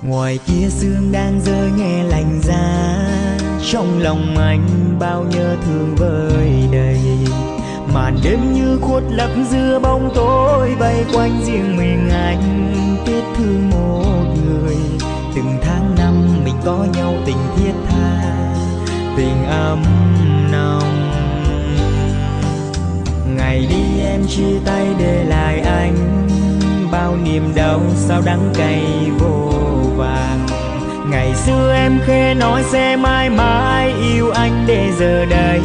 Ngoài kia sương đang rơi nghe lạnh giá, trong lòng anh bao nhớ thương vơi đầy. Màn đêm như khuất lấp giữa bóng tối, vây quanh riêng mình anh tiếc thương một người. Từng tháng năm mình có nhau tình thiết tha, tình ấm nồng. Ngày đi em chia tay để lại anh bao niềm đau sao đắng cay vô vàng. Ngày xưa em khẽ nói sẽ mãi mãi yêu anh, để giờ đây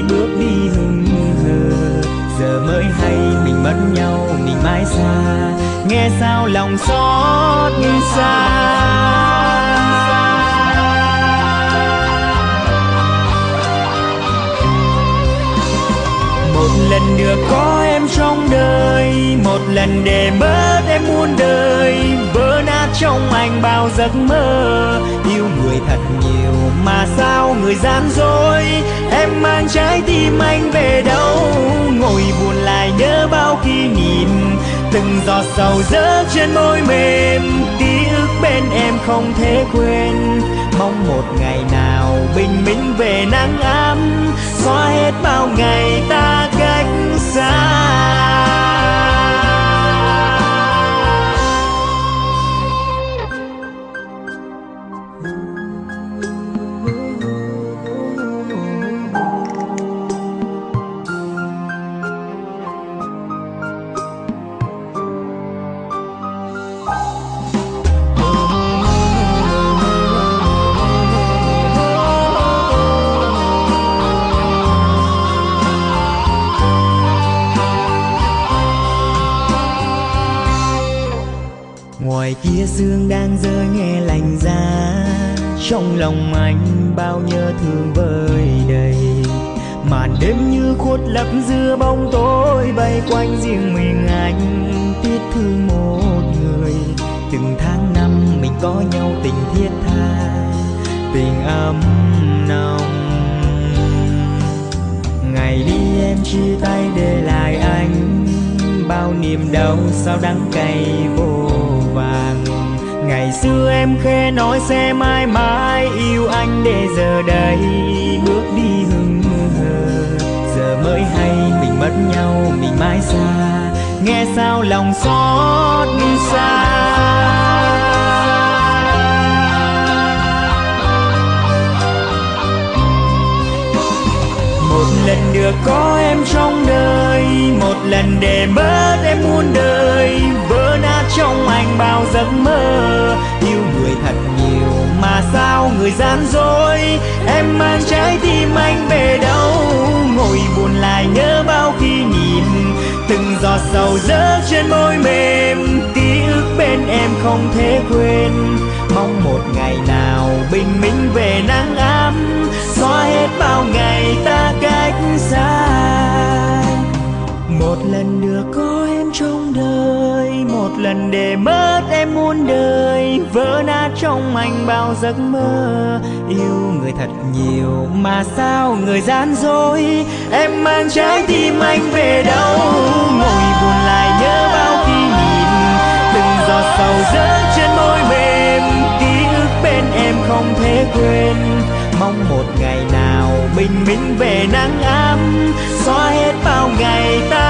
bước đi hững hờ. Giờ mới hay mình mất nhau mình mãi xa, nghe sao lòng xót như xa. Một lần được có em trong đời, một lần để mất em muôn đời. Vỡ nát trong anh bao giấc mơ, yêu người thật nhiều mà sao người gian dối. Em mang trái tim anh về đâu, ngồi buồn lại nhớ bao kỷ niệm. Từng giọt sầu rớt trên môi mềm, ký ức bên em không thể quên. Mong một ngày nào bình minh về nắng ấm, xóa hết bao ngày ta cách xa. Ngoài kia sương đang rơi nghe lạnh giá, trong lòng anh bao nhớ thương vơi đầy. Màn đêm như khuất lấp giữa bóng tối, vây quanh riêng mình anh tiếc thương một người. Từng tháng năm mình có nhau tình thiết tha, tình ấm nồng. Ngày đi em chia tay để lại anh bao niềm đau sao đắng cay vô vàng. Ngày xưa em khẽ nói sẽ mãi mãi yêu anh, để giờ đây bước đi hững hờ. Giờ mới hay mình mất nhau mình mãi xa, nghe sao lòng xót như xa. Một lần được có em trong đời, một lần để mất em muôn đời. Vỡ nát trong anh bao giấc mơ, yêu người thật nhiều mà sao người gian dối. Em mang trái tim anh về đâu, ngồi buồn lại nhớ bao kỷ niệm. Từng giọt sầu rớt trên môi mềm, ký ức bên em không thể quên. Mong một ngày nào bình minh về nắng ấm, xóa hết bao ngày ta cách xa. Một lần được có em trong đời, một lần để mất em muôn đời. Vỡ nát trong anh bao giấc mơ, yêu người thật nhiều mà sao người gian dối. Em mang trái tim anh về đâu, ngồi buồn lại nhớ bao kỷ niệm. Từng giọt sầu rớt trên môi mềm, ký ức bên em không thể quên. Mong một ngày nào bình minh về nắng ấm, xóa hết bao ngày ta